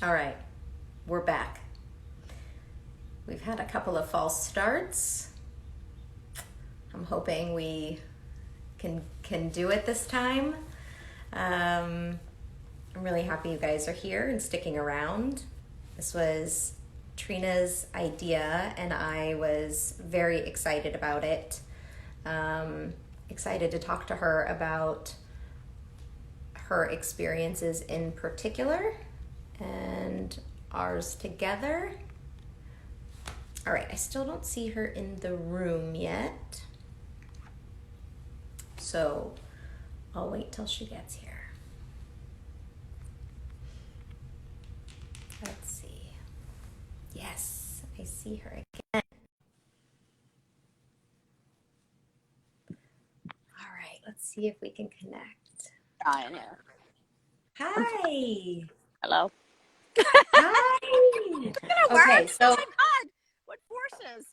All right, we're back. We've had a couple of false starts. I'm hoping we can do it this time. I'm really happy you guys are here and sticking around. This was Trina's idea, and I was very excited about it. Excited to talk to her about her experiences in particular and ours together. All right, I still don't see her in the room yet, so I'll wait till she gets here. Let's see. Yes, I see her again. All right, let's see if we can connect. I know. Hi. Hello. Hi. Okay, so oh my God, what forces?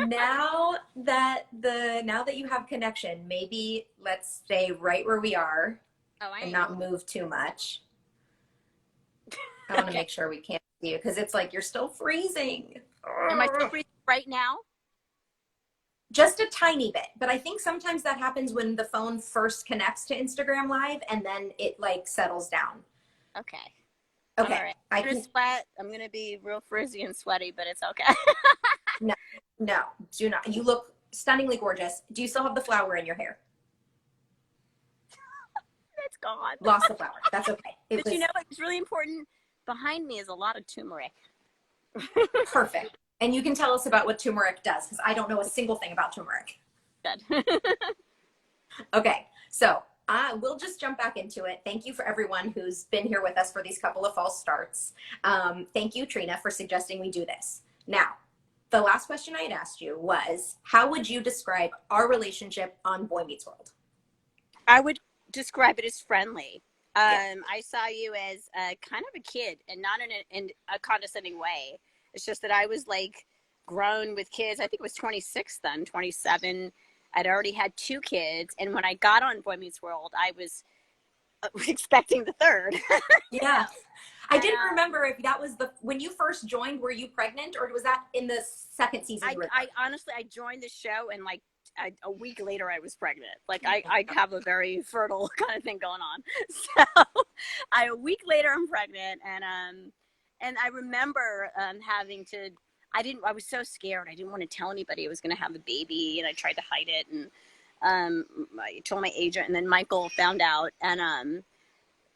now that you have connection, maybe let's stay right where we are Oh, I and am. not move too much. I want to Okay. make sure we can't see you because it's like you're still freezing. Am I still breathing right now? Just a tiny bit, but I think sometimes that happens when the phone first connects to Instagram Live and then it like settles down. Okay. Okay, All right. I I'm gonna can. sweat. I'm gonna be real frizzy and sweaty, but it's okay. No, no, do not. You look stunningly gorgeous. Do you still have the flower in your hair? It's gone. Lost the flower. That's okay. It But you was know what's really important? Behind me is a lot of turmeric. perfect. And you can tell us about what turmeric does because I don't know a single thing about turmeric. Good. Okay, so we'll just jump back into it. Thank you for everyone who's been here with us for these couple of false starts. Thank you, Trina, for suggesting we do this. Now, the last question I had asked you was, how would you describe our relationship on Boy Meets World? I would describe it as friendly. Yeah. I saw you as kind of a kid, and not in a condescending way. It's just that I was like grown with kids. I think it was 26 then, 27. I'd already had two kids, and when I got on Boy Meets World, I was expecting the third. You know? Yeah. I And didn't remember if that was when you first joined, were you pregnant or was that in the second season you were I honestly, I joined the show, and like a week later, I was pregnant. Like I have a very fertile kind of thing going on. So a week later, I'm pregnant, and I remember having to. I was so scared. I didn't want to tell anybody I was going to have a baby, and I tried to hide it. And I told my agent, and then Michael found out, and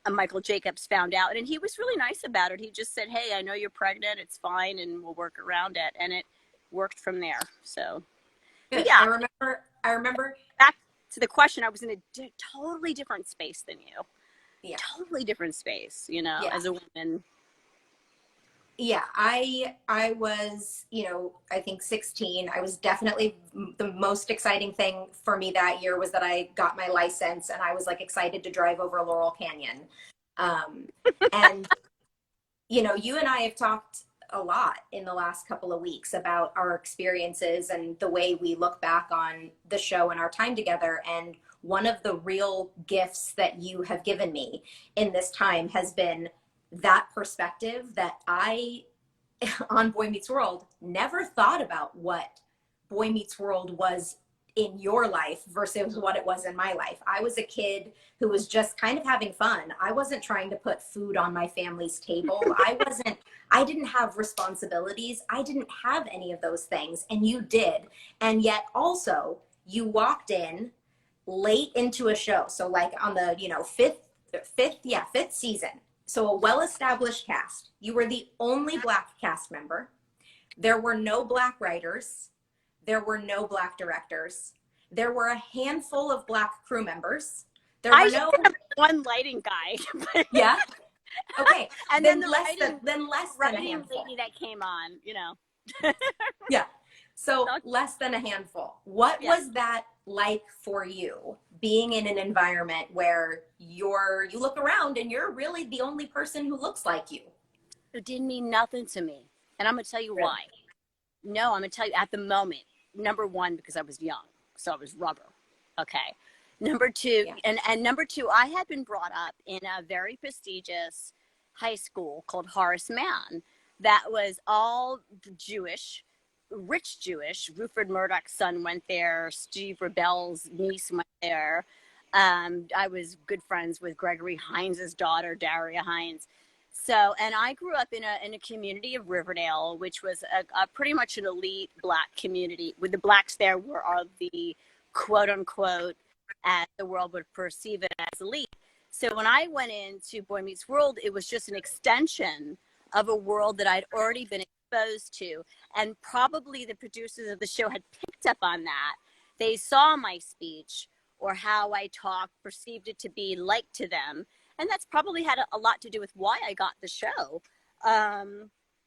Michael Jacobs found out, and he was really nice about it. He just said, "Hey, I know you're pregnant. It's fine, and we'll work around it." And it worked from there. So, but good. yeah, I remember. back to the question, I was in a totally different space than you. Yeah. Totally different space, you know, Yeah. as a woman. Yeah, I was, I think 16. I was definitely the most exciting thing for me that year was that I got my license and I was like excited to drive over Laurel Canyon. Um, and you and I have talked a lot in the last couple of weeks about our experiences and the way we look back on the show and our time together. And one of the real gifts that you have given me in this time has been that perspective that I, on Boy Meets World, never thought about what Boy Meets World was in your life versus what it was in my life. I was a kid who was just kind of having fun. I wasn't trying to put food on my family's table. I didn't have responsibilities. I didn't have any of those things. And you did. And yet also you walked in late into a show. So like on the, fifth season. So a well-established cast. You were the only Black cast member. There were no Black writers. There were no Black directors. There were a handful of Black crew members. There I were just no. have one lighting guy. Yeah. Okay. And then the less writing, than a handful. lady that came on, Yeah. So less than a handful. What Yeah. was that like for you, being in an environment where you look around and you're really the only person who looks like you? It didn't mean nothing to me. And I'm going to tell you Really? why. No, I'm going to tell you at the moment. Number one, because I was young. So I was rubber. Okay. Number two, Yeah. and number two, I had been brought up in a very prestigious high school called Horace Mann that was all Jewish, rich Jewish. Rupert Murdoch's son went there. Steve Rebell's niece went there. I was good friends with Gregory Hines' daughter, Daria Hines. So, and I grew up in a community of Riverdale, which was a pretty much an elite Black community. With the Blacks there were all the quote unquote, as the world would perceive it, as elite. So when I went into Boy Meets World, it was just an extension of a world that I'd already been exposed to. And probably the producers of the show had picked up on that. They saw my speech or how I talked, perceived it to be like to them. And that's probably had a lot to do with why I got the show.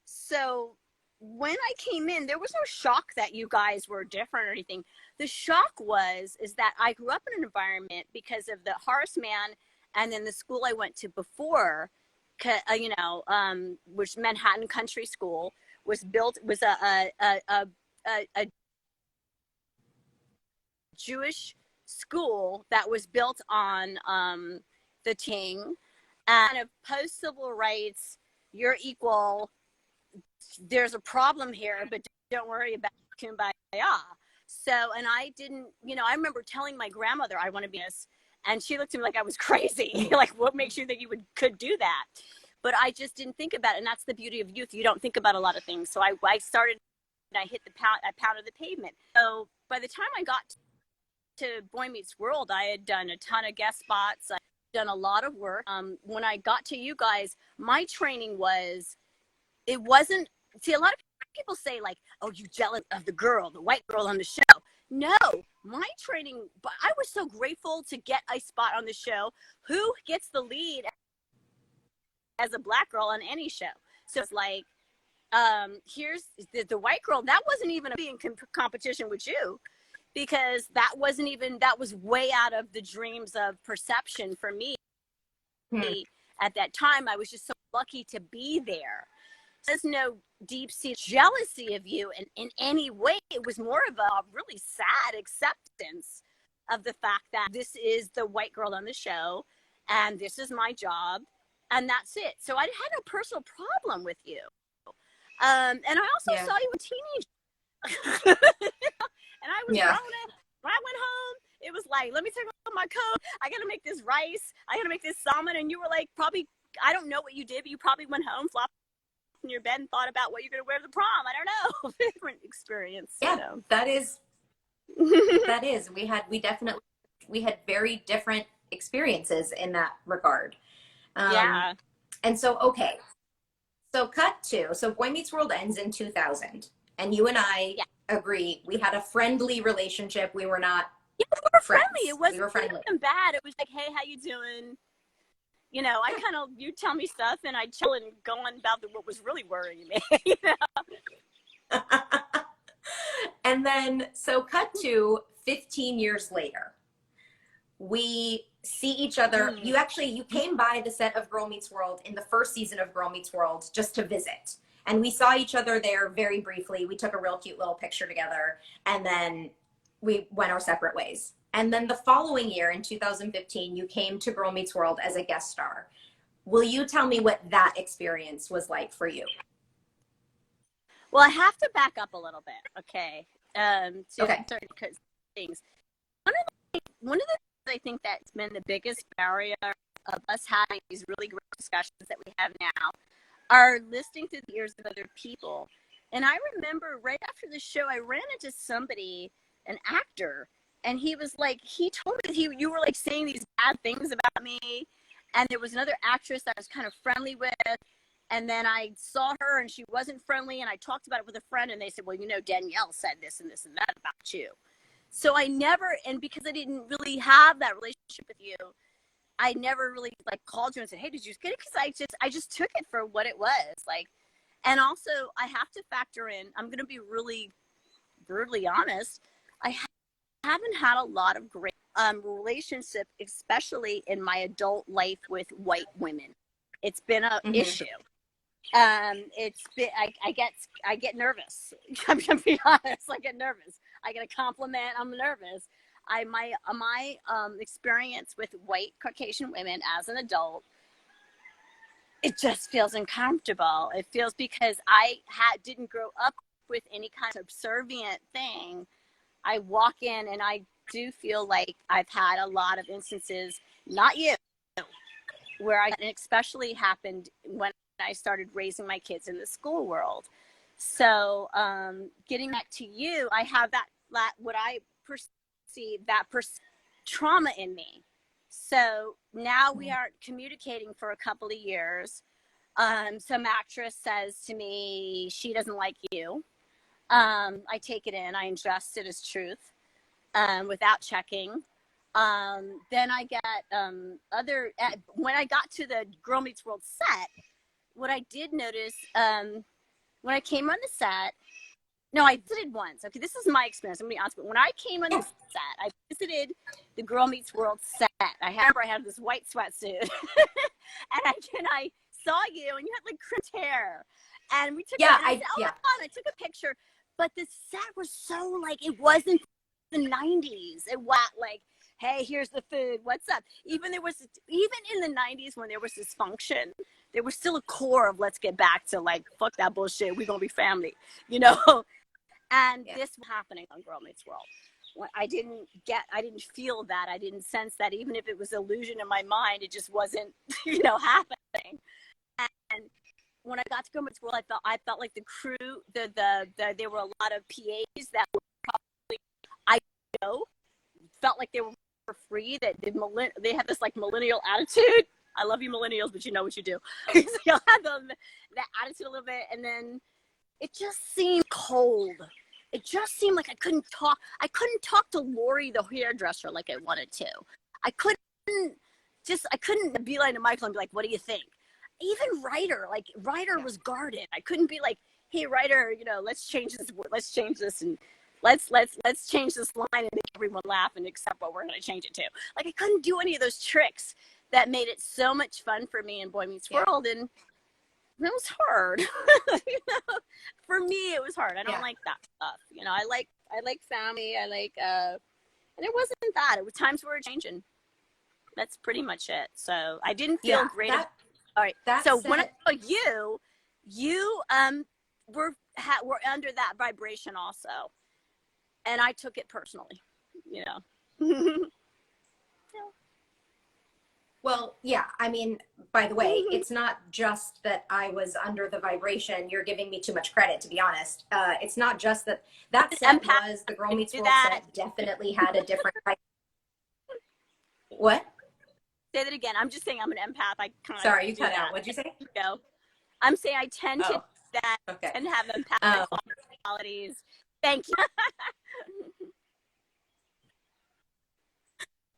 So when I came in, there was no shock that you guys were different or anything. The shock is that I grew up in an environment because of the Horace Mann and then the school I went to before, which Manhattan Country School was a Jewish school that was built on the Ting and of post civil rights. You're equal. There's a problem here, but don't worry about kumbaya. So, and I didn't, I remember telling my grandmother I want to be this, and she looked at me like I was crazy. Like, what makes you think you could do that? But I just didn't think about it, and that's the beauty of youth. You don't think about a lot of things. So I started, and I pounded the pavement. So by the time I got to Boy Meets World, I had done a ton of guest spots. I'd done a lot of work. When I got to you guys, my training it wasn't, see, a lot of people say like, oh, you jealous of the white girl on the show. No, my training, but I was so grateful to get a spot on the show. Who gets the lead as a Black girl on any show? So it's like, here's the white girl. That wasn't even in competition with you, because that was way out of the dreams of perception for me. At that time, I was just so lucky to be there. There's no deep-seated jealousy of you in any way. It was more of a really sad acceptance of the fact that this is the white girl on the show, and this is my job, and that's it. So I had no personal problem with you. And I also saw you a teenager. And I was grown up. When I went home, it was like, let me take off my coat. I got to make this rice. I got to make this salmon. And you were like, probably, I don't know what you did, but you probably went home, flopped in your bed and thought about what you're going to wear to the prom. I don't know. Different experience. Yeah, that is. We had very different experiences in that regard. Yeah. And so, okay. So so Boy Meets World ends in 2000, and you and I agree we had a friendly relationship. We were not. Yeah, we were friendly. It wasn't even bad. It was like, hey, how you doing? I kind of, you tell me stuff and I chill and go on about what was really worrying me. And then, so cut to 15 years later, we see each other. You came by the set of Girl Meets World in the first season of Girl Meets World just to visit. And we saw each other there very briefly. We took a real cute little picture together, and then we went our separate ways. And then the following year, in 2015, you came to Girl Meets World as a guest star. Will you tell me what that experience was like for you? Well, I have to back up a little bit, okay? To certain things. One of the things I think that's been the biggest barrier of us having these really great discussions that we have now are listening through the ears of other people. And I remember right after the show, I ran into somebody, an actor, and he was like, he told me you were like saying these bad things about me. And there was another actress that I was kind of friendly with. And then I saw her and she wasn't friendly. And I talked about it with a friend and they said, well, Danielle said this and this and that about you. So and because I didn't really have that relationship with you, I never really like called you and said, hey, did you get it? Because I just took it for what it was like. And also I have to factor in, I'm going to be really brutally honest. I haven't had a lot of great relationship, especially in my adult life with white women. It's been an issue. It's been, I get nervous. I'm going to be honest. I get nervous. I get a compliment. I'm nervous. My experience with white Caucasian women as an adult it just feels uncomfortable. It feels because didn't grow up with any kind of subservient thing. I walk in and I do feel like I've had a lot of instances, not you, where it especially happened when I started raising my kids in the school world. So getting back to you, I have that what I perceive that trauma in me. So now we aren't communicating for a couple of years. Some actress says to me, she doesn't like you. I take it in, I ingest it as truth without checking. Then I get when I got to the Girl Meets World set, what I did notice when I came on the set, no, I visited once. Okay, this is my experience. I'm going to be honest. But when I came on the set, I visited the Girl Meets World set. I had this white sweatsuit, and I saw you, and you had like crimped hair, and we took. Yeah, I said, oh my God, I took a picture. But the set was so like it wasn't the 90s. It was like, hey, here's the food. What's up? Even in the 90s when there was dysfunction, there was still a core of let's get back to like fuck that bullshit. We're gonna be family, you know. And this was happening on Girl Meets World. I didn't feel that. I didn't sense that. Even if it was illusion in my mind, it just wasn't, happening. And when I got to Girl Meets World, I felt like the crew, there were a lot of PAs that were probably, I know, felt like they were for free. That they have this like millennial attitude. I love you millennials, but you know what you do. So you'll have that attitude a little bit, and then it just seemed cold. It just seemed like I couldn't talk. I couldn't talk to Lori, the hairdresser, like I wanted to. I couldn't be like to Michael and be like, "What do you think?" Even Ryder was guarded. I couldn't be like, "Hey, Ryder, let's change this, and let's change this line and make everyone laugh and accept what we're going to change it to." Like I couldn't do any of those tricks that made it so much fun for me in Boy Meets World, and it was hard. For me, it was hard. I don't like that stuff. I like family. I like, and it wasn't that. It was times we were changing. That's pretty much it. So I didn't feel great. All right. So when I saw you were under that vibration also, and I took it personally. Well, yeah. I mean, by the way, it's not just that I was under the vibration. You're giving me too much credit, to be honest. It's not just that set was the Girl Meets World set. Definitely had a different. What? Say that again. I'm just saying I'm an empath. I kind of. Sorry, you cut out. What'd you say? Go. I'm saying I tend to do that and have empathic qualities. Thank you.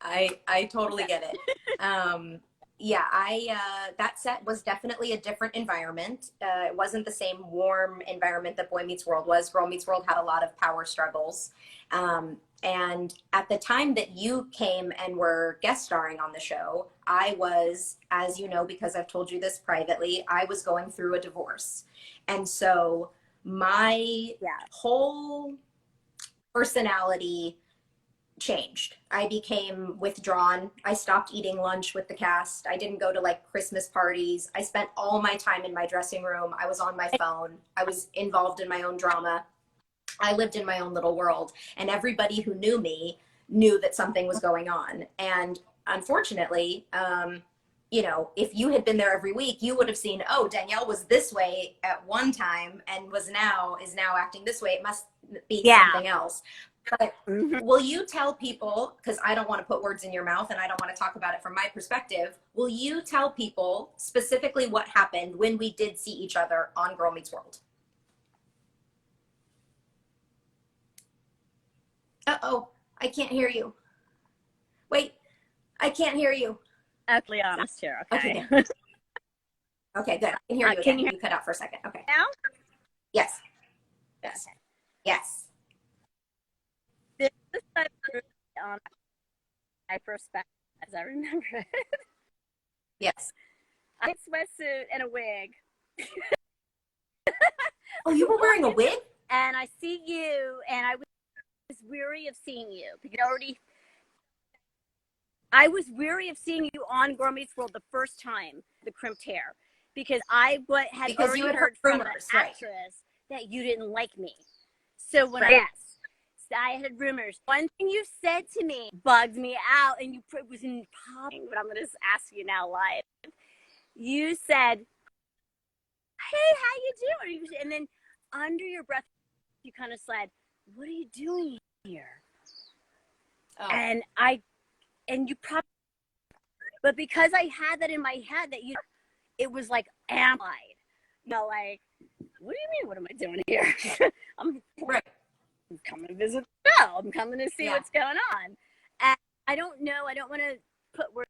I totally get it. That set was definitely a different environment. It wasn't the same warm environment that Boy Meets World was. Girl Meets World had a lot of power struggles. And at the time that you came and were guest starring on the show, I was, as you know, because I've told you this privately, I was going through a divorce. And so my whole personality changed. I became withdrawn. I stopped eating lunch with the cast. I didn't go to like Christmas parties. I spent all my time in my dressing room. I was on my phone. I was involved in my own drama. I lived in my own little world, and everybody who knew me knew that something was going on. And unfortunately, if you had been there every week, you would have seen, oh, Danielle was this way at one time and is now acting this way. It must be something else. But will you tell people, because I don't want to put words in your mouth and I don't want to talk about it from my perspective, will you tell people specifically what happened when we did see each other on Girl Meets World? Uh-oh, I can't hear you. Wait, I can't hear you. Actually honest here, okay. Okay, good. I can hear you again. You cut out for a second. Okay. Now? Yes. Yes. Okay. Yes. This is on my perspective, as I remember it. Yes. I had a sweatsuit and a wig. Oh, you were wearing a wig? And I see you, and I was weary of seeing you. I was weary of seeing you on Girl Meets World the first time, the crimped hair. because I had Because you already had heard heard from the rumors, right? actress that you didn't like me. So when I had rumors. One thing you said to me bugged me out, and it was in popping, but I'm going to ask you now live. You said, "Hey, how you doing?" And then under your breath, you kind of said, "What are you doing here?" Oh. And you probably, but because I had that in my head it was like amplified. Like, what do you mean? What am I doing here? I'm right. coming to visit the show. I'm coming to see what's going on. And I don't know. I don't want to put words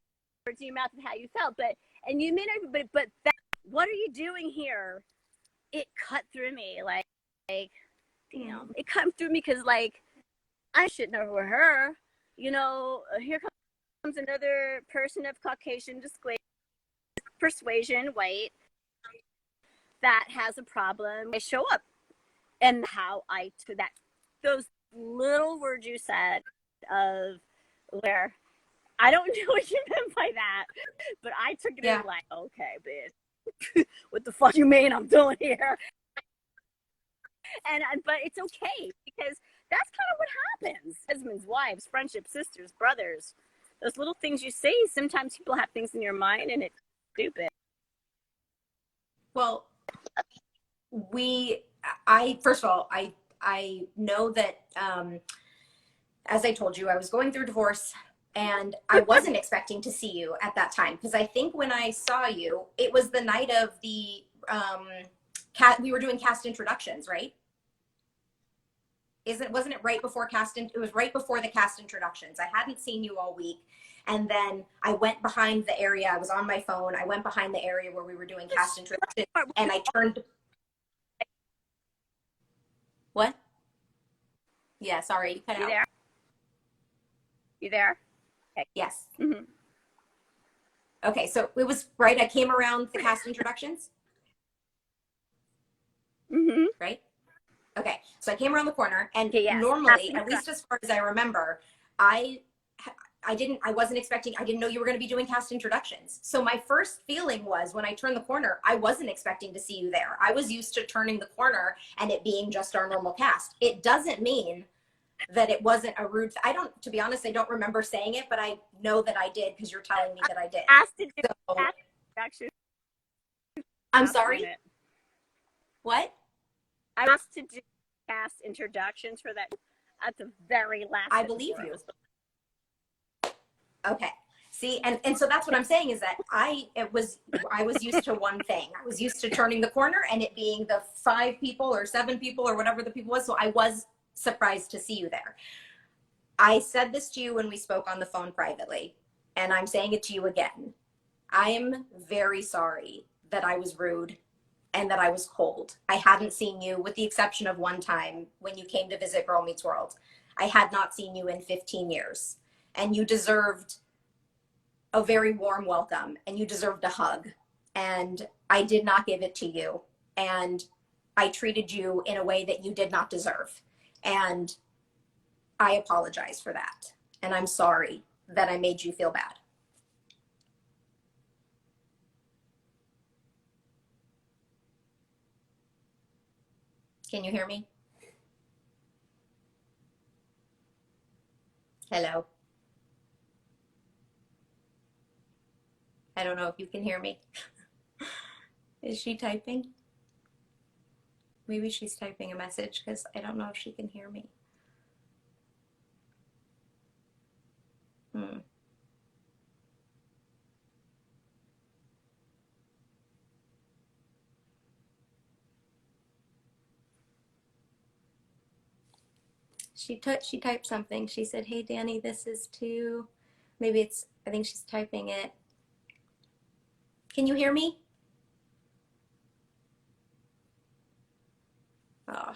in your mouth of how you felt, and you may not, but what are you doing here? It cut through me, like, it cut through me because, like, I shouldn't over her. Here comes another person of Caucasian persuasion, white, that has a problem. I show up, and how I took that, those little words you said of where I don't know what you meant by that, but I took it in like, okay, bitch, what the fuck you mean I'm doing here? But it's okay, because that's kind of what happens. Husbands, wives, friendships, sisters, brothers, those little things you say, sometimes people have things in your mind and it's stupid. Well, first of all, I know that, as I told you, I was going through divorce, and I wasn't expecting to see you at that time, because I think when I saw you, it was the night of the we were doing cast introductions, right? Wasn't it right before it was right before the cast introductions. I hadn't seen you all week. And then I went behind the area. I was on my phone. I went behind the area where we were doing cast introductions, and I turned. What? Yeah, sorry, you cut out. There? You there? Okay. Yes. Mm-hmm. Okay, so it was right. I came around the cast introductions. Mm-hmm. Right? Okay, so I came around the corner, and normally, at least as far as I remember, I wasn't expecting, I didn't know you were going to be doing cast introductions. So my first feeling was, when I turned the corner, I wasn't expecting to see you there. I was used to turning the corner and it being just our normal cast. It doesn't mean that it wasn't a rude, to be honest, I don't remember saying it, but I know that I did, because you're telling me that I did. Asked to do cast I'm sorry? What? I asked to do cast introductions for that at the very last. I believe you. Okay. See, and so that's what I'm saying, is that I was used to one thing. I was used to turning the corner and it being the 5 people or 7 people or whatever the people was. So I was surprised to see you there. I said this to you when we spoke on the phone privately, and I'm saying it to you again. I'm very sorry that I was rude and that I was cold. I hadn't seen you, with the exception of one time when you came to visit Girl Meets World. I had not seen you in 15 years. And you deserved a very warm welcome, and you deserved a hug. And I did not give it to you. And I treated you in a way that you did not deserve. And I apologize for that. And I'm sorry that I made you feel bad. Can you hear me? Hello? I don't know if you can hear me. Is she typing? Maybe she's typing a message, because I don't know if she can hear me. She typed something. She said, "Hey, Danny, this is to," maybe I think she's typing it. Can you hear me? Oh.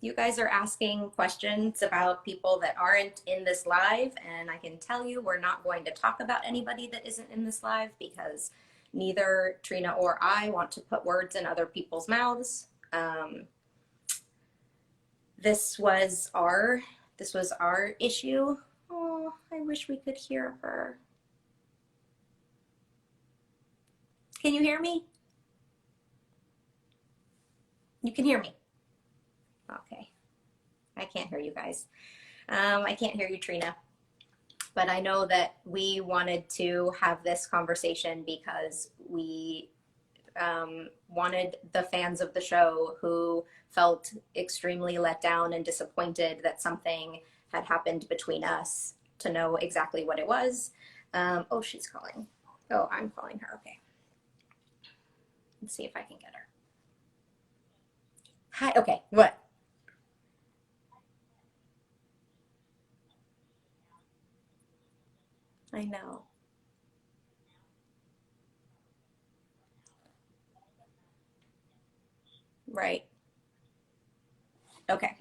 You guys are asking questions about people that aren't in this live, and I can tell you we're not going to talk about anybody that isn't in this live, because neither Trina or I want to put words in other people's mouths. This was our issue. Oh, I wish we could hear her. Can you hear me? You can hear me. Okay. I can't hear you guys. I can't hear you, Trina. But I know that we wanted to have this conversation because we wanted the fans of the show who felt extremely let down and disappointed that something had happened between us to know exactly what it was. Oh, she's calling. Oh, I'm calling her. Okay. Let's see if I can get her. Hi. Okay. What? I know. Right. Okay.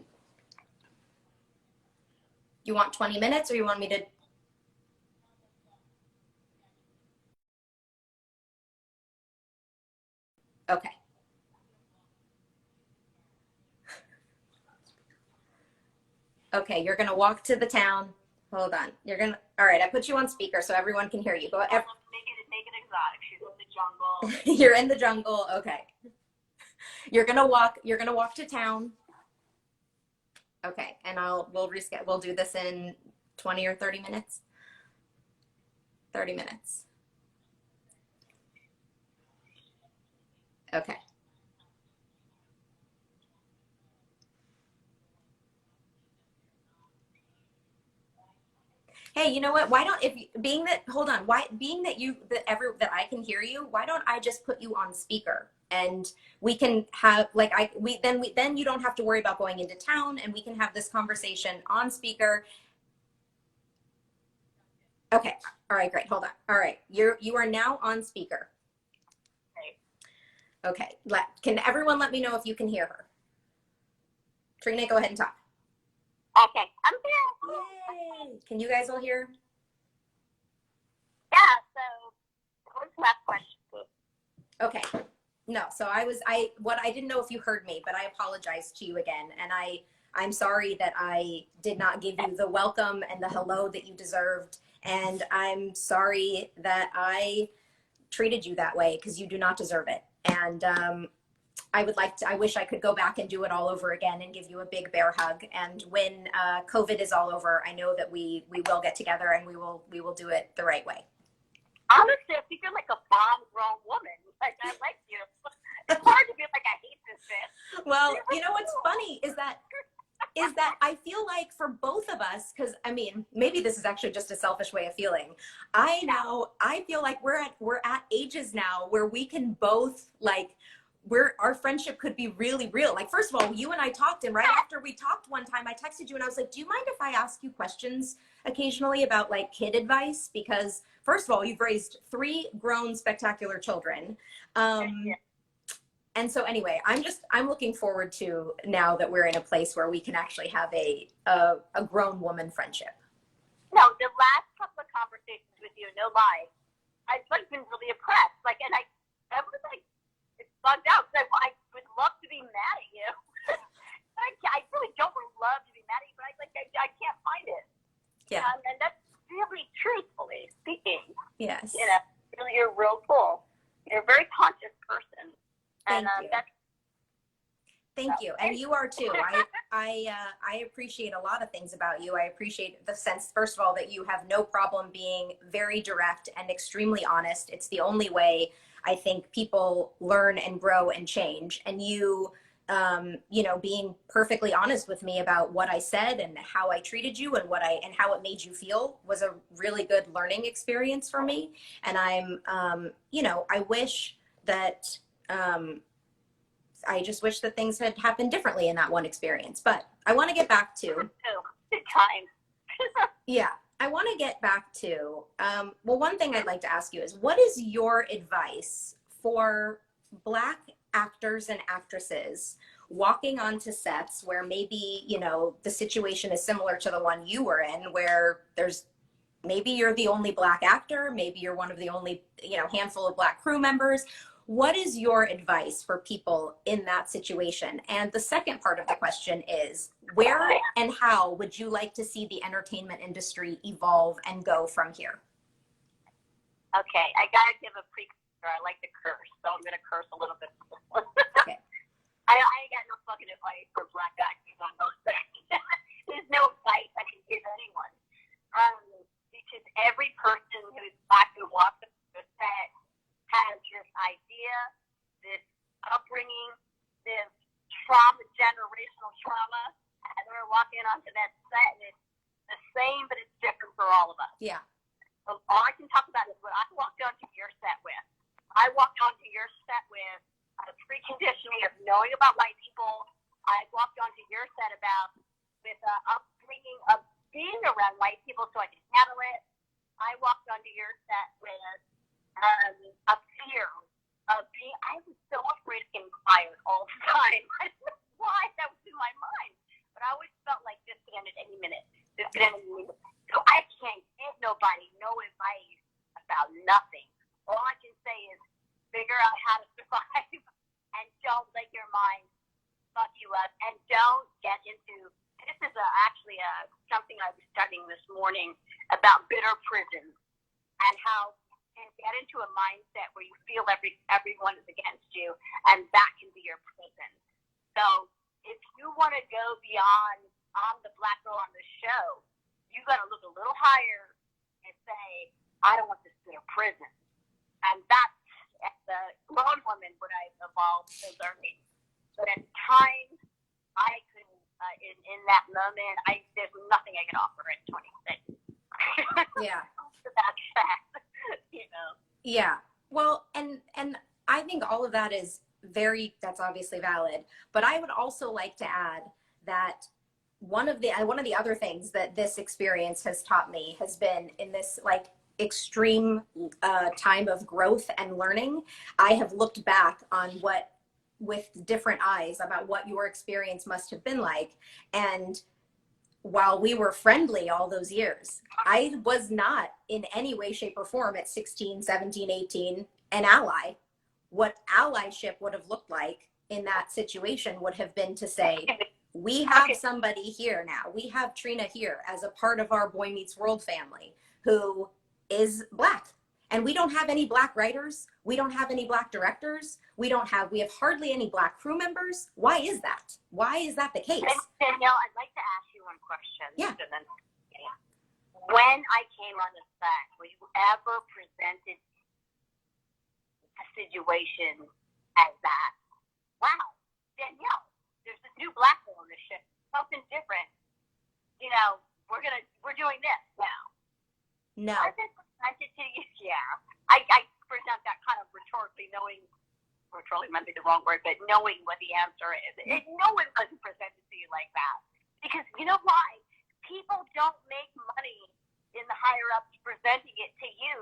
You want 20 minutes or you want me to? Okay. Okay. You're going to walk to the town. Hold on. You're going to, all right. I put you on speaker so everyone can hear you. Go. Make it exotic. She's in the jungle. You're in the jungle. Okay. You're going to walk to town. Okay. And we'll reschedule. We'll do this in 20 or 30 minutes. 30 minutes. Okay. Hey, you know what? Why don't if being that hold on, why being that you that I can hear you, why don't I just put you on speaker and we can have like we then you don't have to worry about going into town and we can have this conversation on speaker. Okay. All right, great. Hold on. All right. You are now on speaker. Okay. Can everyone let me know if you can hear her? Trina, go ahead and talk. Okay, I'm here. Yay. Can you guys all hear? Yeah, so what's the last question? Okay. No, so I didn't know if you heard me, but I apologize to you again. And I'm sorry that I did not give you the welcome and the hello that you deserved. And I'm sorry that I treated you that way because you do not deserve it. And I wish I could go back and do it all over again and give you a big bear hug. And when COVID is all over, I know that we will get together and we will do it the right way. Honestly, I think you're like a bomb-grown woman. Like, I like you. It's hard to be like, I hate this bitch. Well, you know what's funny is that I feel like for both of us, because I mean, maybe this is actually just a selfish way of feeling. I feel like we're at ages now where we can both like our friendship could be really real. Like, first of all, you and I talked, and right after we talked one time, I texted you and I was like, do you mind if I ask you questions occasionally about like kid advice? Because first of all, you've raised 3 grown spectacular children. And so anyway, I'm looking forward to now that we're in a place where we can actually have a grown woman friendship. No, the last couple of conversations with you, no lie, I've like been really impressed. Like, and I was like, it's bugged out because I would love to be mad at you. I really don't love to be mad at you, but I can't find it. Yeah. And that's really truthfully speaking. Yes. You know, really, you're real cool. You're a very conscious person. Thank And you. that's Thank you. And you are too. I appreciate a lot of things about you. I appreciate the sense, first of all, that you have no problem being very direct and extremely honest. It's the only way I think people learn and grow and change. And you, you know, being perfectly honest with me about what I said and how I treated you and how it made you feel was a really good learning experience for me. And I'm, you know, I wish that, I just wish that things had happened differently in that one experience. But I want to get back to time. yeah, I want to get back to well, one thing I'd like to ask you is what is your advice for Black actors and actresses walking onto sets where maybe, you know, the situation is similar to the one you were in, where maybe you're the only Black actor, maybe you're one of the only, you know, handful of Black crew members. What is your advice for people in that situation? And the second part of the question is, where and how would you like to see the entertainment industry evolve and go from here? Okay, I gotta give a or I like to curse, so I'm going to curse a little bit. Okay. I ain't got no fucking advice for black actors on those things. There's no advice I can give anyone. Because every person who's black who walks up the set has this idea, this upbringing, this trauma, generational trauma, and they're walking onto that set, and it's the same, but it's different for all of us. Yeah. So all I can talk about is what I walked onto your set with. I walked onto your set with a preconditioning of knowing about white people. I walked onto your set with upbringing of being around white people so I could handle it. I walked onto your set with a fear of being. I was so afraid of getting fired all the time. I don't know why that was in my mind, but I always felt like this could end at any minute. This could end at any minute. So I can't give nobody no advice about nothing. All I can say is figure out how to survive and don't let your mind fuck you up, and don't get into. This is actually something I was studying this morning about bitter prisons and how you can get into a mindset where you feel everyone is against you, and that can be your prison. So if you want to go beyond I'm the black girl on the show, you got to look a little higher and say, I don't want this bitter prison. And that's, as a grown woman, what I've evolved to learning. But at times, I couldn't, in that moment, there's nothing I can offer at 26. Yeah. So that's that, you know. Yeah. Well, and I think all of that is that's obviously valid, but I would also like to add that one of the other things that this experience has taught me has been in this like extreme time of growth and learning. I have looked back on with different eyes about what your experience must have been like. And while we were friendly all those years, I was not in any way, shape, or form at 16, 17, 18 an ally. What allyship would have looked like in that situation would have been to say, we have somebody here now. We have Trina here as a part of our Boy Meets World family who is black. And we don't have any black writers. We don't have any black directors. We have hardly any black crew members. Why is that? Why is that the case? Danielle, I'd like to ask you one question. Yeah. When I came on the set, were you ever presented a situation as that? Wow, Danielle, there's this new black girl on this ship. Something different. You know, we're doing this now. No. Was it presented to you? Yeah. I present that kind of rhetorically might be the wrong word, but knowing what the answer is. No one wasn't presented to you like that. Because you know why? People don't make money in the higher ups presenting it to you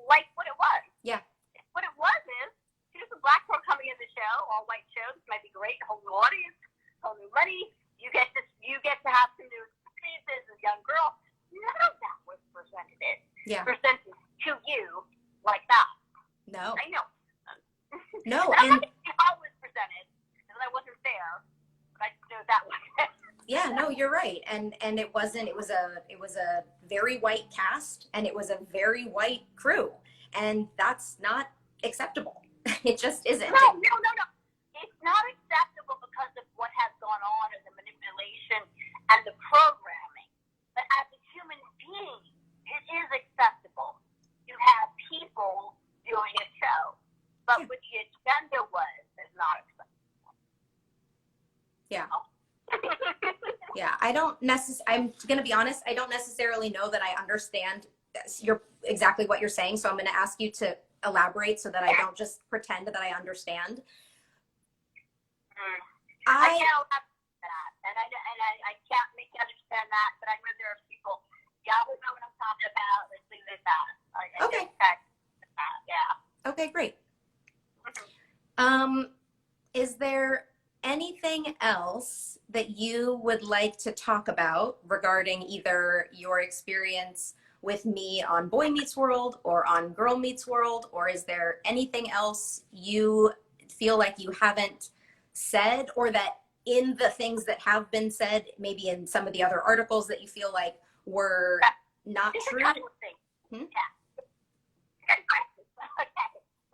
like what it was. Yeah. What it was is, here's a black girl coming in the show, all white show. This might be great, whole new audience, whole new money. You get to have some new experiences as a young girl. None of that was presented to you like that. No. I know. No. And I'm not saying how it was presented, because I wasn't there, but I know that was it. Yeah, no, you're right. And it was a very white cast, and it was a very white crew. And that's not acceptable. It just isn't. No. It's not acceptable because of what has gone on and the manipulation and the programming. But as a human being, it is acceptable. You have people doing a show. But what the agenda was is not acceptable. Yeah. Yeah, I'm going to be honest, I don't necessarily know that I understand exactly what you're saying, so I'm going to ask you to elaborate so that I don't just pretend that I understand. I can't elaborate that, and I can't make you understand that, but I know there are people, y'all will know what I'm talking about, let's leave it at that. Okay. Yeah. Okay, great. Is there anything else that you would like to talk about regarding either your experience with me on Boy Meets World or on Girl Meets World, or is there anything else you feel like you haven't said, or that in the things that have been said, maybe in some of the other articles that you feel like were not true? Yeah. Okay.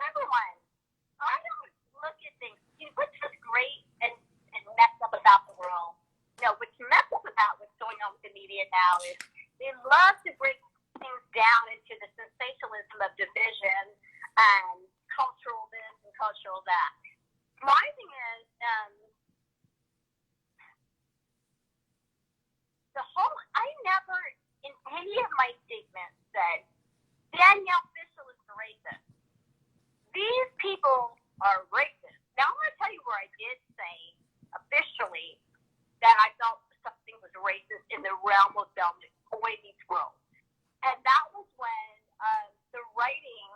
Let now is they love to break things down into the sensationalism of division and cultural this and cultural that. My thing is, I never, in any of my statements, said, Danielle Fishel is the racist. These people are racist. Now, I'm going to tell you where I did say, officially, that I felt something was racist in the realm of Boy Meets World. And that was when the writing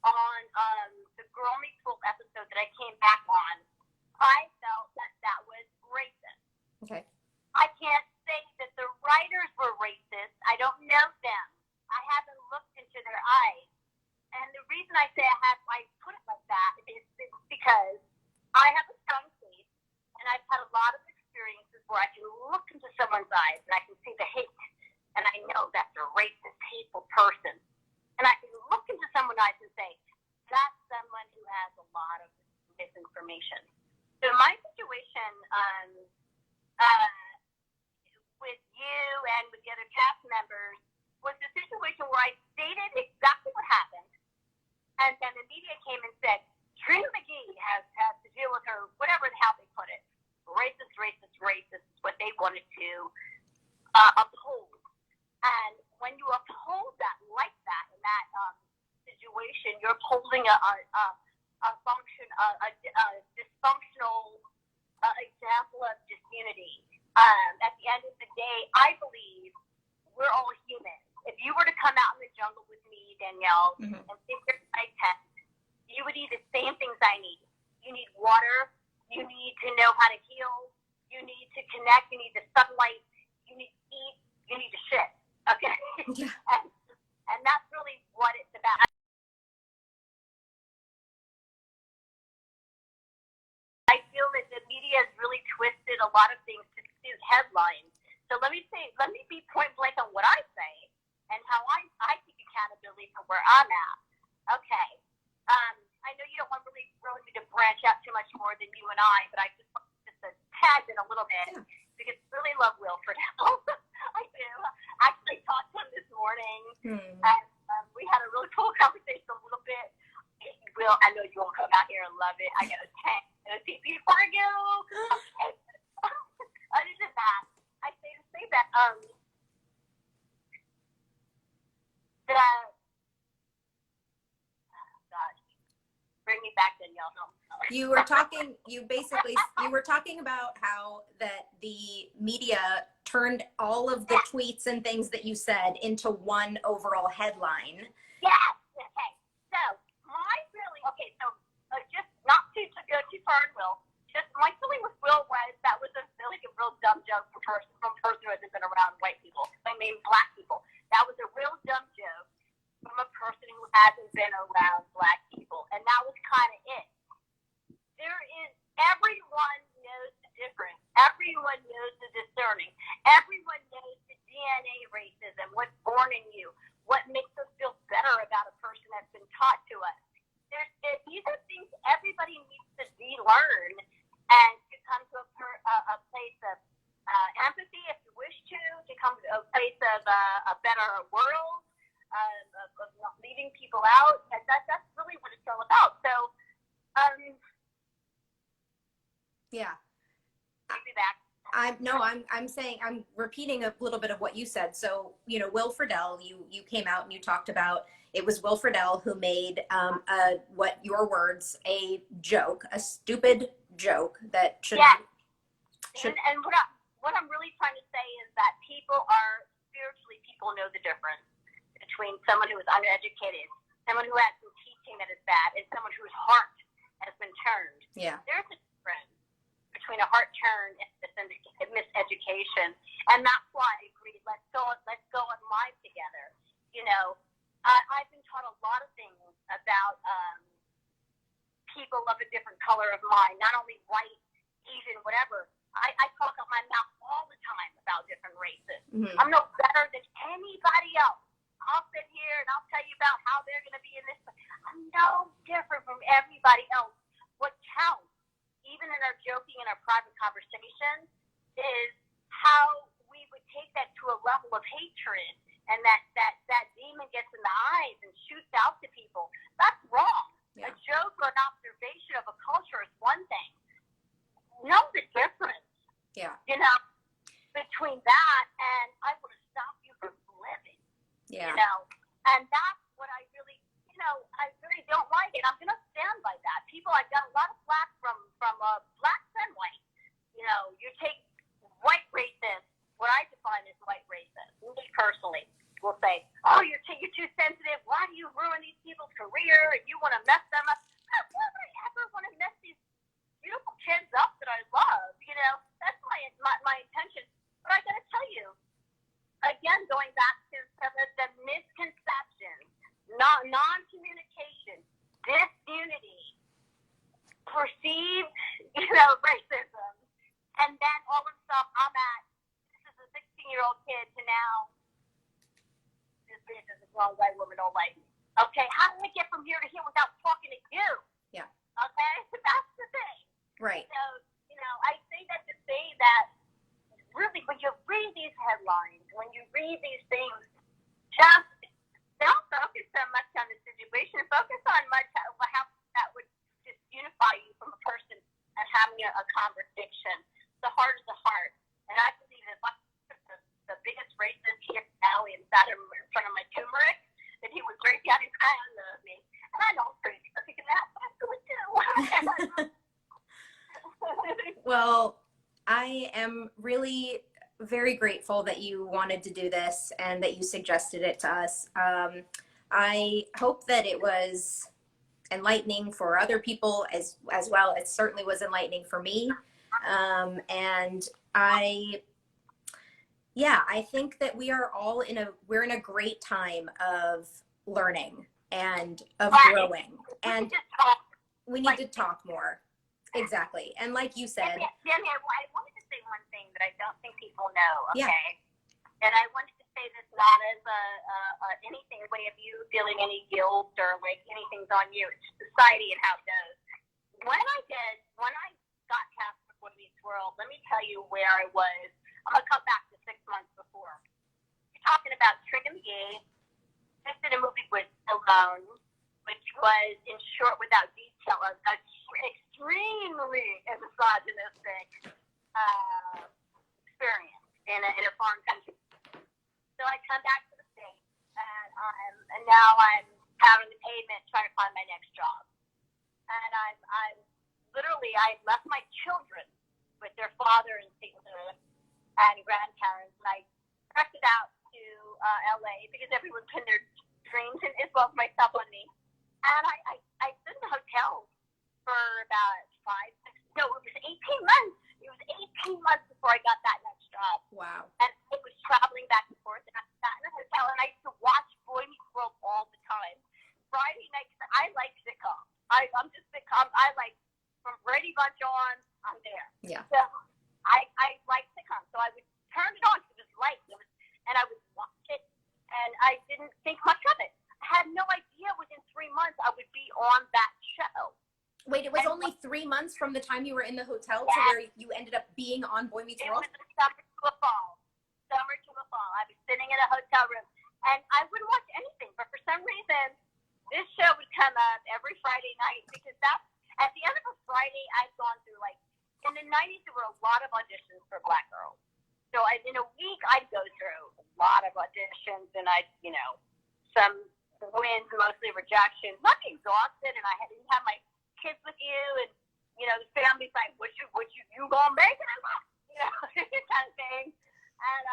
on the Girl Meets World episode that I came back on, I felt that was racist. Okay. I can't say that the writers were racist. I don't know them. I haven't looked into their eyes. And the reason I say I put it like that is because I have a strong faith, and I've had a lot of experiences where I can look into someone's eyes and I can see the hate, and I know that's a racist, hateful person. And I can look into someone's eyes and say, that's someone who has a lot of misinformation. So my situation with you and with the other cast members was a situation where I stated exactly what happened, and then the media came and said, Trina McGee has to deal with her, whatever the hell they put it, racist, what they wanted to uphold. And when you uphold that like that in that situation, you're upholding a function, a dysfunctional example of disunity. At the end of the day, I believe we're all human. If you were to come out in the jungle with me, Danielle, and figure my test, you would need the same things I need. You need water. You need to know how to heal. You need to connect. You need the sunlight. You need to eat. You need to shit. Okay? Yeah. And that's really what it's about. I feel that the media has really twisted a lot of things to suit headlines. So let me be point blank on what I say and how I take accountability for where I'm at. Okay. I know you don't want really me to branch out too much more than you and I, but I just want to tag in a little bit because I really love Will Fridell. I do. I actually talked to him this morning, and we had a really cool conversation a little bit. Will, I know you won't come out here and love it. I got a tank and a TP for you. Okay. Other than that, I say that bring me back, Danielle. No. You were talking about how that the media turned all of the tweets and things that you said into one overall headline. Yes. Okay. So so just not to go too far in Will. Just my feeling with Will was that was a real dumb joke from a person who hasn't been around white people. I mean black people. That was a real dumb joke from a person who hasn't been around black people, and that was kind of it. Everyone knows the difference. Everyone knows the discerning. Everyone knows the DNA racism, what's born in you, what makes us feel better about a person that's been taught to us. These are things everybody needs to relearn and to come to a place of empathy, if you wish to come to a place of a better world, of not leaving people out. And that's really what it's all about. So, yeah. I'll be back. I'm saying, I'm repeating a little bit of what you said. So, Will Fridell, you came out and you talked about, it was Will Fridell who made, what your words, a joke, a stupid joke that should. Yeah. And what I'm really trying to say is that people know the difference between someone who is uneducated, someone who has some teaching that is bad, and someone whose heart has been turned. Yeah. There's a difference between a heart turn and miseducation, and that's why I agreed. Let's go on live together. I've been taught a lot of things about people of a different color of mind, not only white, Asian, whatever. I talk out my mouth all the time about different races. Mm-hmm. I'm no better than anybody else. I'll sit here and I'll tell you about how they're going to be in this. I'm no different from everybody else. What counts, even in our joking and our private conversation, is how we would take that to a level of hatred, and that demon gets in the eyes and shoots out to people. That's wrong. Yeah. A joke or an observation of a culture is one thing. Know the difference. Yeah. You know, between that and I would have stopped you from living. Yeah. You know, and that's what I really, I really don't like it. I'm going to stand by that. People, I've got a lot of flack from blacks and white. You take white racists, what I define as white racists, me personally, will say, oh, you're too sensitive. Why do you ruin these people's career and you want to mess them up? Why would I ever want to mess these beautiful kids up that I love? That's my intention. But I got to tell you, again, going back to some of the misconceptions, non-communication, disunity, perceived, racism, and then all of the stuff this is a 16-year-old kid to now, this one white woman don't like me. Okay, how did I get from here to here without talking to you? Yeah. Okay, that's the thing. Right. So, I say that to say that really when you read these headlines, when you read these things, just don't focus so much on the situation. Focus on how that would just unify you from a person and having a conversation. The heart is the heart. And I believe if I put the biggest racist here in the alley and sat in front of my turmeric, that he would break out his eye and love me. And I know I'm crazy for thinking that, but I really do. Well, I am really very grateful that you wanted to do this and that you suggested it to us. I hope that it was enlightening for other people as well. It certainly was enlightening for me. And I think that we are all we're in a great time of learning and of growing. And we need to talk more. Exactly. And like you said. Danielle, I wanted to say one thing that I don't think people know, okay? Yeah. And I wanted to say this not as anything, way of you feeling any guilt or like anything's on you. It's society and how it goes. When I got cast for Boy Meets World, let me tell you where I was. I'm going to come back to 6 months before. You're talking about Trina McGee, just did a movie with Alone, which was, in short, without detail, an extremely misogynistic experience in a foreign country. So I come back to the States, and now I'm pounding the pavement trying to find my next job. And I'm literally, I left my children with their father and grandparents, and I trekked out to LA because everyone pinned their dreams and as well as myself on me. And I stood in the hotel for about 18 months. It was 18 months before I got that next job. Wow. And it was traveling back and forth, and I sat in the hotel, and I used to watch Boy Meets World all the time. Friday nights, I like sitcoms. I'm just sitcom. I like from Brady Bunch on, I'm there. Yeah. So I like sitcoms. So I would turn it on because it was light, and I would watch it, and I didn't think much of it. I had no idea within 3 months I would be on that show. Wait, it was only 3 months from the time you were in the hotel to where you ended up being on Boy Meets World? It was summer to a fall. Summer to a fall. I was sitting in a hotel room, and I wouldn't watch anything, but for some reason, this show would come up every Friday night because at the end of a Friday, I'd gone through, in the 90s, there were a lot of auditions for Black girls. So in a week, I'd go through a lot of auditions, and some wins, mostly rejections. I'm exhausted, and I didn't have my kids with you, and the family's like, what you gonna make it? Kind of thing. And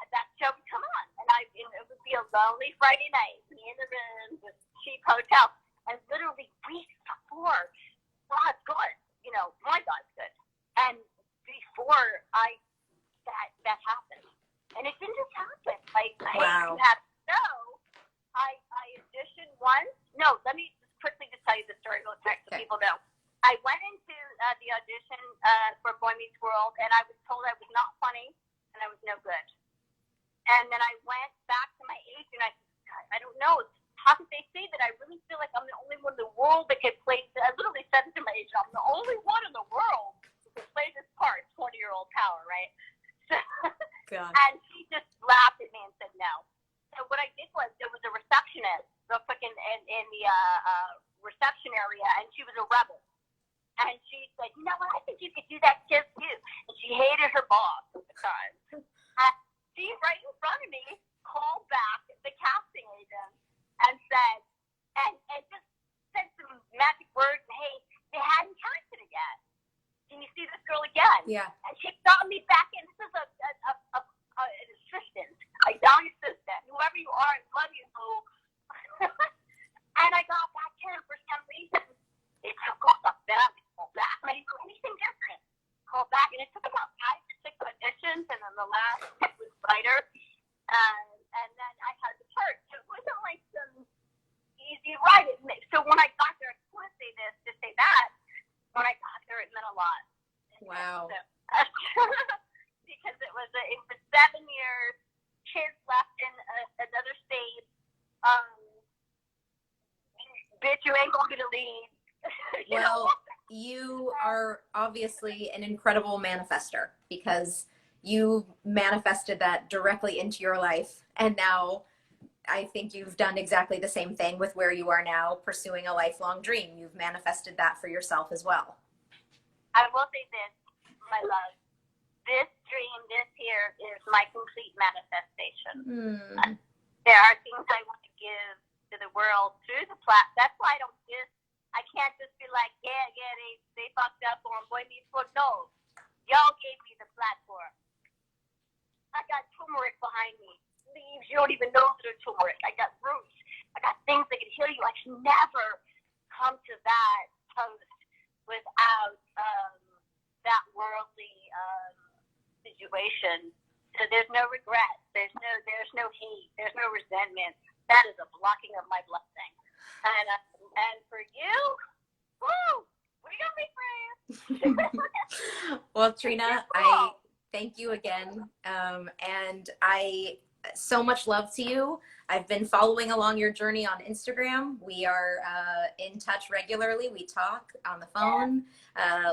that show would come on, and it would be a lonely Friday night, me in the room, this cheap hotel, and literally weeks before, God's good, my God's good, and before that happened, and it didn't just happen. Wow. You have to know, I auditioned once. No, let me just quickly tell you the story real quick so people know. I went into the audition for Boy Meets World, and I was told I was not funny and I was no good. And then I went back to my agent, and I said, God, I don't know. How could they say that? I really feel like I'm the only one in the world that could play. I literally said to my agent, I'm the only one in the world who could play this part, 20-year-old power, right? So a rebel. And she said, you know what, I think you could do that just too. And she hated her boss at the time. She, right in front of me, called back the casting agent and said, and just said some magic words, hey, they hadn't casted it yet. Can you see this girl again? Yeah. And she got me back in. This is an assistant, a young assistant, whoever you are, I love you, boo. And I got back in for some reason. It took off that. I didn't do anything different. Called back, and it took about 5 to 6 auditions, and then the last was lighter. And then I had the part. So it wasn't like some easy ride. So when I got there, I just want to say this, to say that. When I got there, it meant a lot. Wow. So, because it was 7 years, kids left in another state. Bitch, you ain't going to leave. Well, you are obviously an incredible manifester because you manifested that directly into your life. And now I think you've done exactly the same thing with where you are now, pursuing a lifelong dream. You've manifested that for yourself as well. I will say this, my love. This dream, this here is my complete manifestation. There are things I want to give to the world through the platform. That's why I can't just be like, yeah, they fucked up or I'm going to be fucked. No, y'all gave me the platform. I got turmeric behind me. Leaves you don't even know that are turmeric. I got roots. I got things that can heal you. I can never come to that post without that worldly situation. So there's no regret. There's no hate. There's no resentment. That is a blocking of my blessing. And for you, woo, we're gonna be friends. Well, Trina, I thank you again, and I so much love to you. I've been following along your journey on Instagram. We are in touch regularly. We talk on the phone.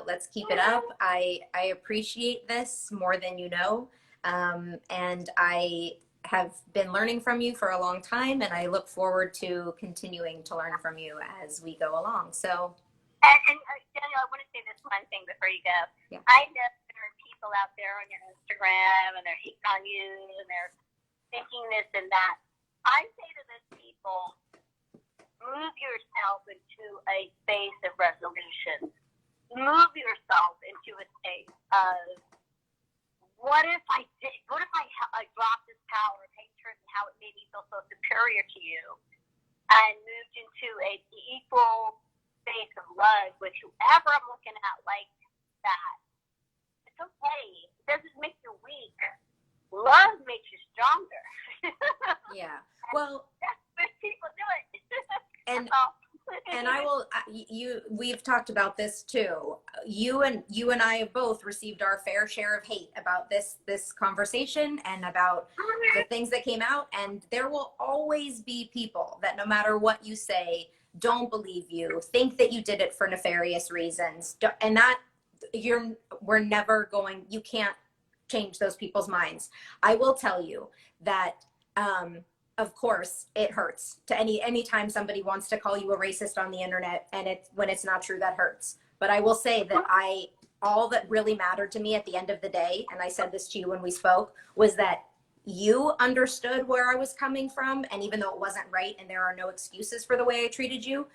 Let's keep it up. I appreciate this more than you know, and I have been learning from you for a long time, and I look forward to continuing to learn from you as we go along. So, and Danielle, I want to say this one thing before you go. Yeah. I know there are people out there on your Instagram, and they're hating on you, and they're thinking this and that. I say to those people, move yourself into a space of resolution. Move yourself into a space of, what if I dropped this power of hatred and how it made me feel so superior to you, and moved into an equal space of love with whoever I'm looking at like that. It's okay. It doesn't make you weak. Love makes you stronger. yeah. Well, that's what people do it. And I will, we've talked about this too. You and I have both received our fair share of hate about this conversation and about the things that came out. And there will always be people that no matter what you say, don't believe you, think that you did it for nefarious reasons. And that we're never going, you can't change those people's minds. I will tell you that, of course, it hurts to anytime somebody wants to call you a racist on the internet, and when it's not true, that hurts. But I will say that all that really mattered to me at the end of the day, and I said this to you when we spoke, was that you understood where I was coming from, and even though it wasn't right, and there are no excuses for the way I treated you,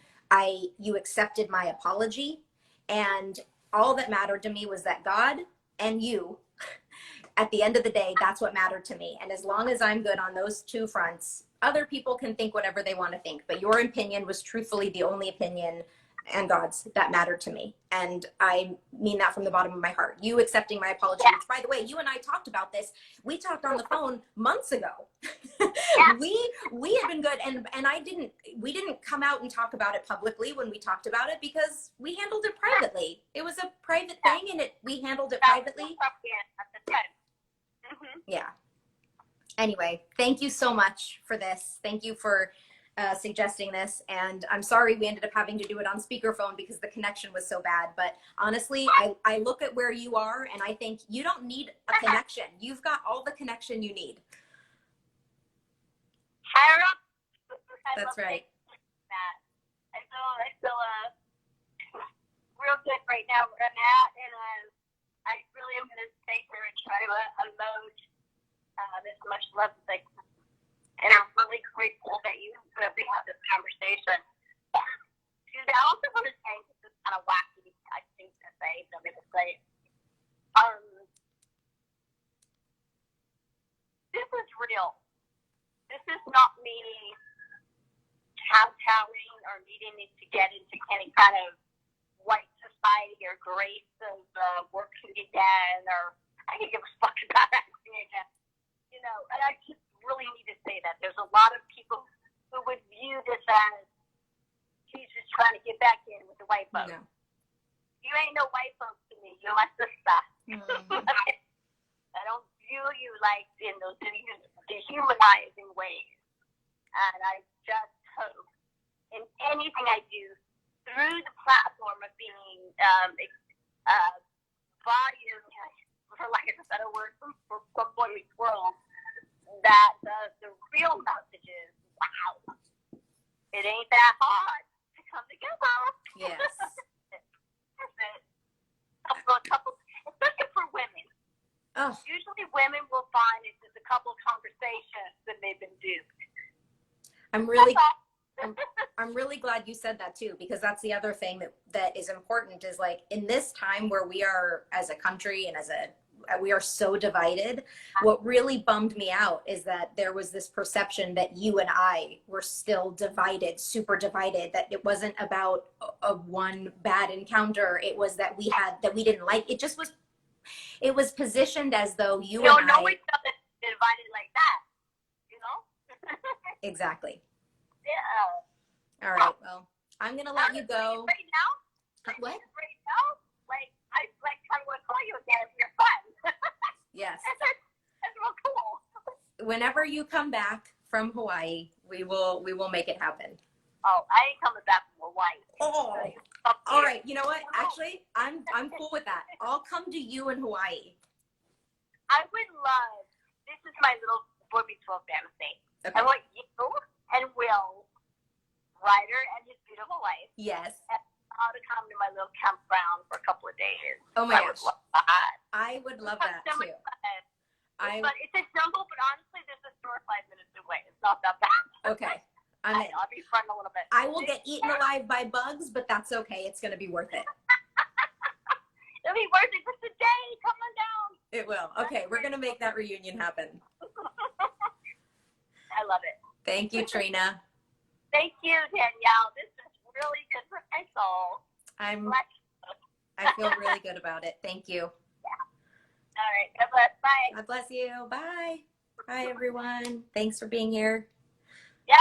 you accepted my apology, and all that mattered to me was that God and you. At the end of the day, that's what mattered to me. And as long as I'm good on those two fronts, other people can think whatever they want to think. But your opinion was truthfully the only opinion, and God's, that mattered to me. And I mean that from the bottom of my heart. You accepting my apology, which, by the way, you and I talked about this. We talked on the phone months ago. We had been good. And we didn't come out and talk about it publicly when we talked about it because we handled it privately. It was a private thing, and we handled it privately. Yeah. Anyway, thank you so much for this. Thank you for suggesting this. And I'm sorry we ended up having to do it on speakerphone because the connection was so bad. But honestly, I look at where you are and I think you don't need a connection. You've got all the connection you need. Higher up. That's right. I feel right now where I'm at, and I really am going to stay here and try to unload as much love as I can. And I'm really grateful that we have this conversation. Dude, I also want to say, this is kind of wacky, I think to say, so I'm going to say it. This is real. This is not me kowtowing or needing to get into any kind of white society or grace of working again, or I can give a fuck about acting again. You know, and I just really need to say that. There's a lot of people who would view this as he's just trying to get back in with the white folks. No. You ain't no white folks to me. You're my sister. I don't view you like in those dehumanizing ways. And I just hope in anything I do through the platform of being body, for lack of a better word, from Boy Meets World, that the real message is, wow, it ain't that hard to come together. Yes. a couple, especially for women. Oh. Usually women will find it's just a couple of conversations that they've been duped. I'm really glad you said that too, because that's the other thing that is important is like in this time where we are as a country and we are so divided, what really bummed me out is that there was this perception that you and I were still divided, super divided, that it wasn't about a one bad encounter. It was that we didn't like, it was positioned as though you and I. We don't know each other divided like that, you know? Exactly. Yeah. All right. Well, I'm going to let you go. Right now? What? Right now? I want to call you again if you're fun. Yes. That's real cool. Whenever you come back from Hawaii, we will make it happen. Oh, I ain't coming back from Hawaii. Oh. All right. You know what? Actually, I'm cool with that. I'll come to you in Hawaii. I would love, this is my little Boy Meets World fantasy. Okay. I want you and Will, Ryder and his beautiful wife. Yes. To come to my little campground for a couple of days. Oh my gosh. I would love that too. But it's a jungle, but honestly, there's a store 5 minutes away. It's not that bad. Okay. I'll be fronting a little bit. I will get eaten alive by bugs, but that's okay. It's going to be worth it. It'll be worth it just a day. Come on down. It will. Okay. We're going to make that reunion happen. I love it. Thank you, Trina. Thank you, Danielle. This is really good for my soul. I feel really good about it. Thank you. Yeah. All right. God bless. Bye. God bless you. Bye. Bye, everyone. Thanks for being here. Yeah.